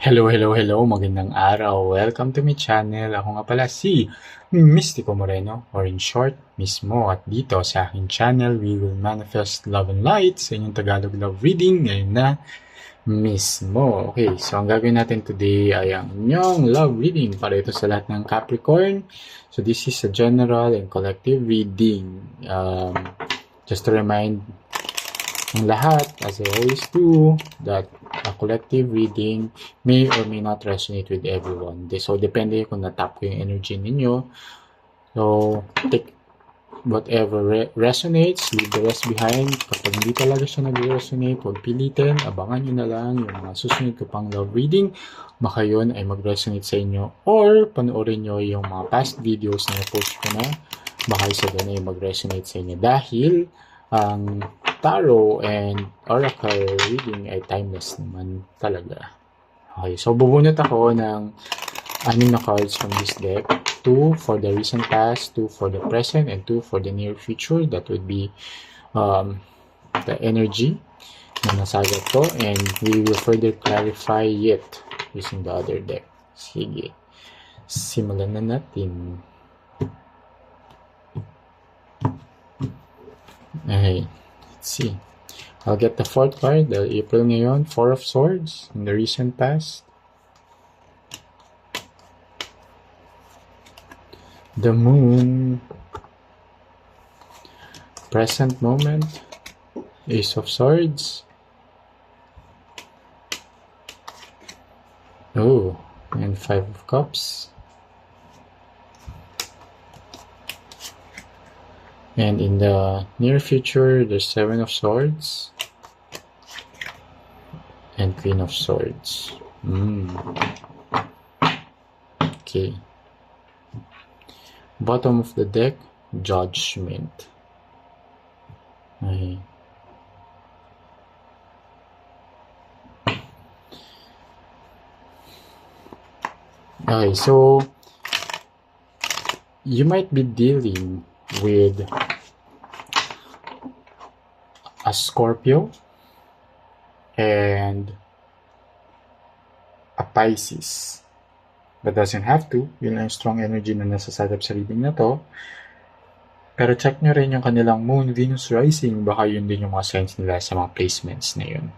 Hello. Magandang araw. Welcome to my channel. Ako nga pala si Mystico Moreno, or in short, Mismo. At dito sa aking channel, we will manifest love and light sa inyong Tagalog love reading ngayon na mismo. Okay, so ang gagawin natin today ay ang inyong love reading para ito sa lahat ng Capricorn. So this is a general and collective reading. Just to remind ang lahat, as I always do, that a collective reading may or may not resonate with everyone. So, depende kung natap ko yung energy ninyo. So, take whatever resonates, leave the rest behind. Kapag hindi talaga siya nag-resonate, huwag pilitin, abangan nyo na lang yung mga susunod ko pang love reading. Baka yun ay mag-resonate sa inyo, or panoorin nyo yung mga past videos na na-post ko na, baka isa doon ay mag-resonate sa inyo. Dahil ang tarot and oracle reading ay timeless naman talaga. Okay, so bubunot ako ng 6 na cards from this deck. 2 for the recent past, 2 for the present, and 2 for the near future. That would be the energy na nasagot ko, and we will further clarify it using the other deck. Sige, simulan na natin. Okay, let's see. I'll get the 4th card, the April ngayon, 4 of Swords in the recent past. The Moon. Present moment, Ace of Swords. Oh, and 5 of Cups. And in the near future, there's 7 of Swords and Queen of Swords. Okay. Bottom of the deck, Judgment. Okay. Okay, so you might be dealing with a Scorpio and a Pisces, but doesn't have to. Yun lang yung strong energy na nasasagap sa reading na to. Pero check nyo rin yung kanilang Moon, Venus, Rising. Baka yun din yung mga signs nila sa mga placements na yun.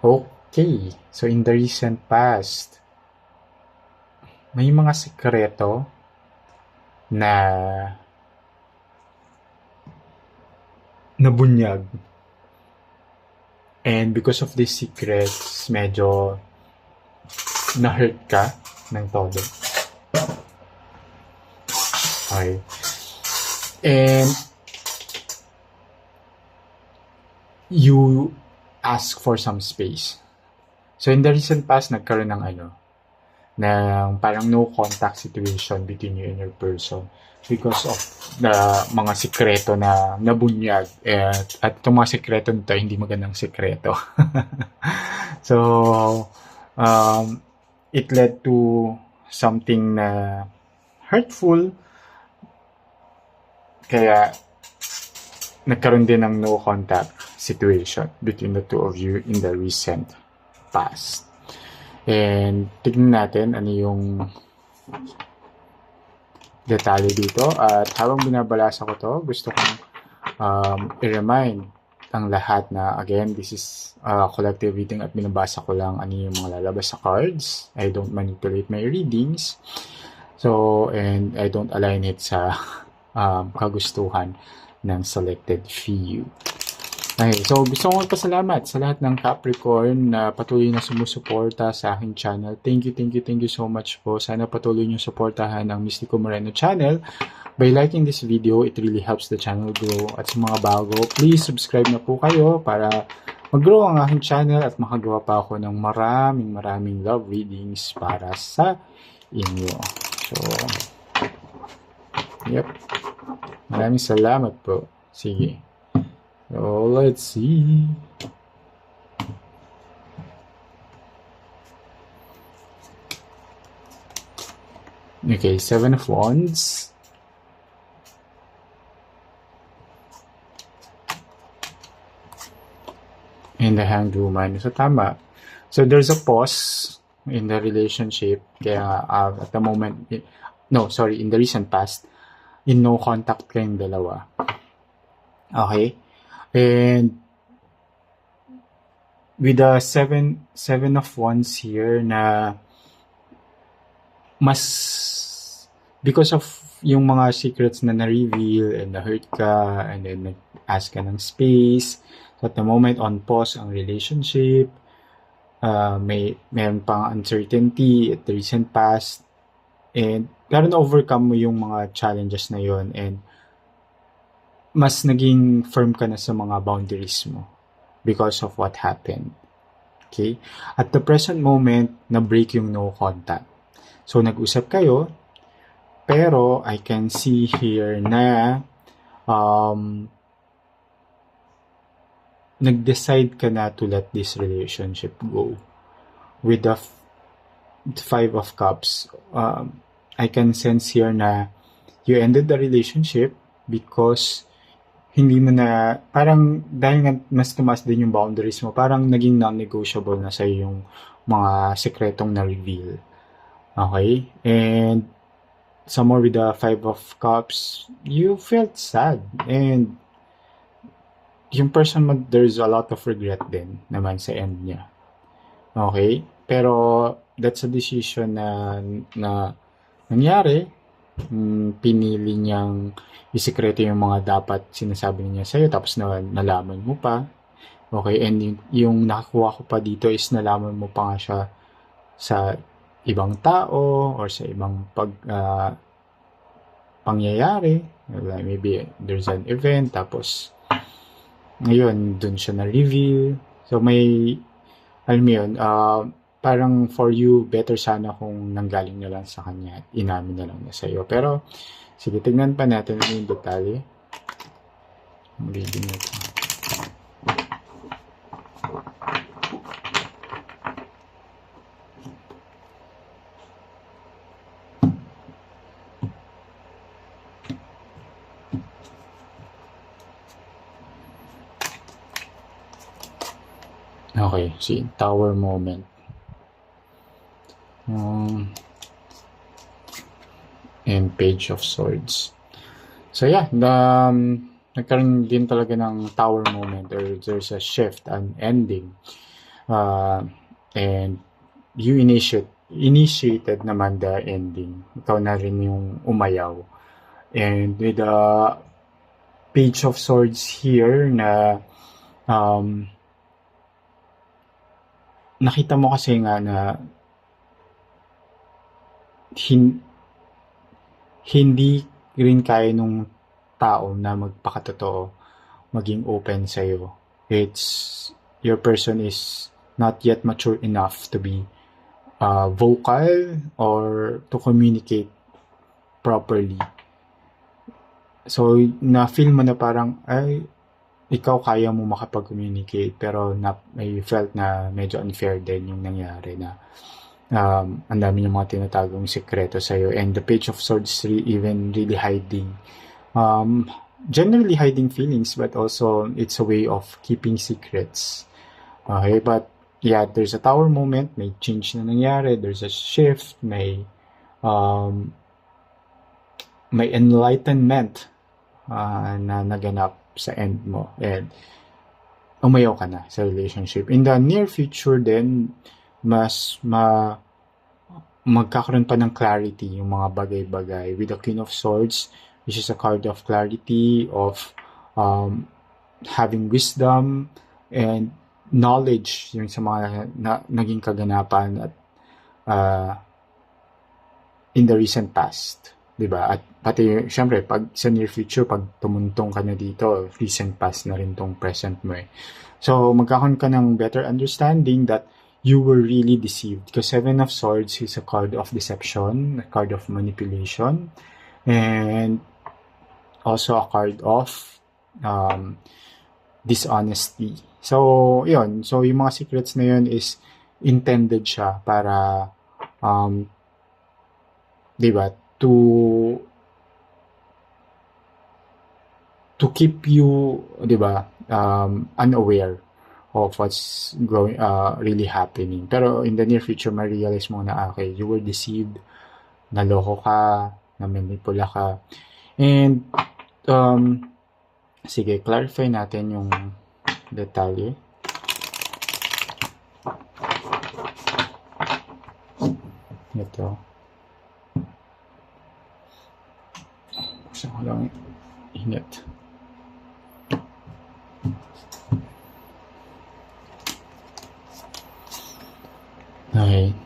Okay, so in the recent past, may mga sikreto na nabunyag. And because of these secrets, medyo na-hurt ka ng todo. Okay. And you ask for some space. So in the recent past, nagkaroon ng ng parang no contact situation between you and your person because of the mga sikreto na nabunyag, at itong mga sikreto nito hindi magandang sikreto. So it led to something na hurtful, kaya nagkaroon din ng no contact situation between the two of you in the recent past. And tignan natin ano yung detalye dito. At habang binabalasa ko to, gusto kong i-remind ang lahat na, again, this is collective reading at binabasa ko lang ano yung mga lalabas sa cards. I don't manipulate my readings. So, and I don't align it sa kagustuhan ng selected few. Okay, so gusto kong magpasalamat sa lahat ng Capricorn na patuloy na sumusuporta sa aking channel. Thank you so much po. Sana patuloy niyo suportahan ang Mystico Moreno channel. By liking this video, it really helps the channel grow. At sa mga bago, please subscribe na po kayo para mag-grow ang aking channel at makagawa pa ako ng maraming love readings para sa inyo. So, yep. Maraming salamat po. Sige. So, let's see. Okay, 7 of Wands. And the Hanged Woman. So, tama. So, there's a pause in the relationship. Kaya at the moment, no, sorry, in the recent past, in no contact kayong dalawa. Okay? And with the seven of wands here na mas because of yung mga secrets na na-reveal and na-hurt ka and then nag-ask ka ng space. So at the moment, on pause ang relationship. Meron pang uncertainty at the recent past. And pero na-overcome mo yung mga challenges na yon and mas naging firm ka na sa mga boundaries mo because of what happened. Okay? At the present moment, na-break yung no contact. So, nag-usap kayo, pero I can see here na nag-decide ka na to let this relationship go. With the Five of Cups, I can sense here na you ended the relationship because hindi mo na, parang dahil nga mas tumaas din yung boundaries mo, parang naging non-negotiable na sa'yo yung mga sekretong na-reveal. Okay? And some more with the Five of Cups, you felt sad. And yung person mo, there's a lot of regret din naman sa end niya. Okay? Pero that's a decision na nangyari. Pinili niyang isikreto yung mga dapat sinasabi niya sa'yo tapos nalaman mo pa. Okay? And yung nakakuha ko pa dito is nalaman mo pa nga siya sa ibang tao or sa ibang pangyayari. Like maybe there's an event tapos ngayon dun siya na-reveal. So may alam mo yun, parang for you, better sana kung nanggaling na lang sa kanya at inamin na lang na sa'yo. Pero, sige, tignan pa natin yung detalye. Reading natin. Okay, see, Tower moment. And Page of Swords. So yeah, nagkaroon din talaga ng Tower moment or there's a shift, an ending. And you initiated naman the ending. Ikaw na rin yung umayaw. And with the Page of Swords here na nakita mo kasi nga na hindi rin kaya nung tao na magpakatotoo, maging open sa'yo. Your person is not yet mature enough to be vocal or to communicate properly. So, na-feel mo na parang, ikaw kaya mo makapag-communicate pero may felt na medyo unfair din yung nangyari na ang dami yung mga tinatagong sekreto sa'yo. And the Page of Swords even really hiding, generally hiding feelings, but also it's a way of keeping secrets. Okay, but yeah, there's a Tower moment, may change na nangyari, there's a shift, may enlightenment na naganap sa end mo and umayaw ka na sa relationship. In the near future then, mas magkakaroon pa ng clarity yung mga bagay-bagay with the Queen of Swords, which is a card of clarity, of having wisdom and knowledge yung sa mga naging kaganapan at in the recent past. Diba? At pati, syempre, pag sa near future, pag tumuntong ka na dito, recent past na rin tong present mo eh. So, magkakaroon ka ng better understanding that you were really deceived. Because Seven of Swords is a card of deception, a card of manipulation, and also a card of dishonesty. So, yun. So, yung mga secrets na yun is intended siya para, diba, to keep you, 'di ba, unaware of what's going really happening. Pero in the near future, ma-realize mo na, okay, you were deceived, naloko ka, namanipula ka. And, sige, clarify natin yung detalye. Ito. Buksan ko lang init. Okay.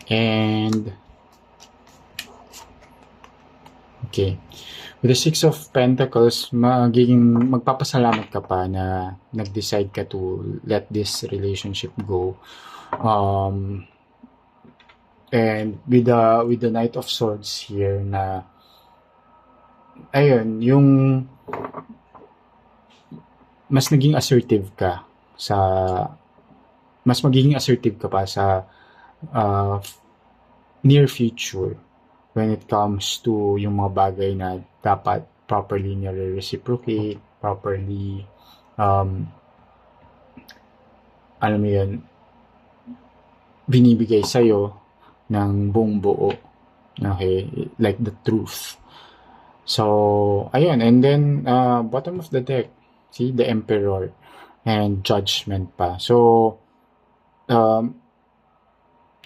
And okay. With the Six of Pentacles, magpapasalamat ka pa na nag-decide ka to let this relationship go. And with the Knight of Swords here na ayun, yung mas magiging assertive ka pa sa near future when it comes to yung mga bagay na dapat properly nire-reciprocate, properly alam mo yun, binibigay sa'yo ng buong buo. Okay? Like the truth. So, ayun. And then, bottom of the deck, see, the Emperor and Judgment pa. So,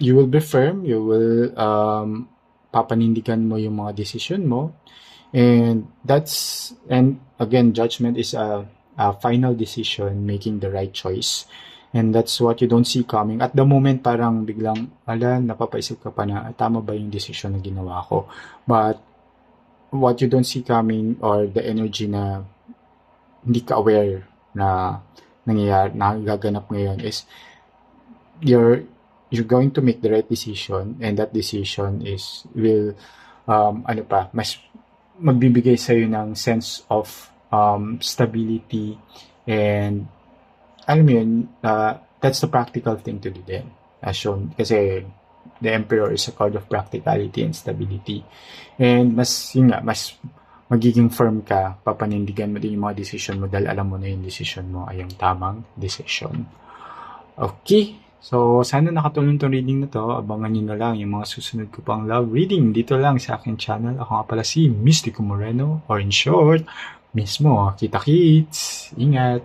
you will be firm, you will papanindigan mo yung mga decision mo, and again, Judgment is a final decision, making the right choice, and that's what you don't see coming. At the moment, parang biglang, napapaisip ka pa na, tama ba yung decision na ginawa ko? But, what you don't see coming, or the energy na hindi ka aware na nangyayari, nagaganap ngayon, is you're going to make the right decision, and that decision will mas magbibigay sa'yo ng sense of stability, and alam mo yun, that's the practical thing to do then, as shown, kasi the Emperor is a card of practicality and stability, and mas magiging firm ka, papanindigan mo din yung mga decision mo dahil alam mo na yung decision mo ay yung tamang decision. Okay. So, sana nakatulong itong reading na to. Abangan nyo na lang yung mga susunod ko pang love reading dito lang sa aking channel. Ako nga pala si Mystico Moreno, or in short, mismo, kita-kits. Ingat!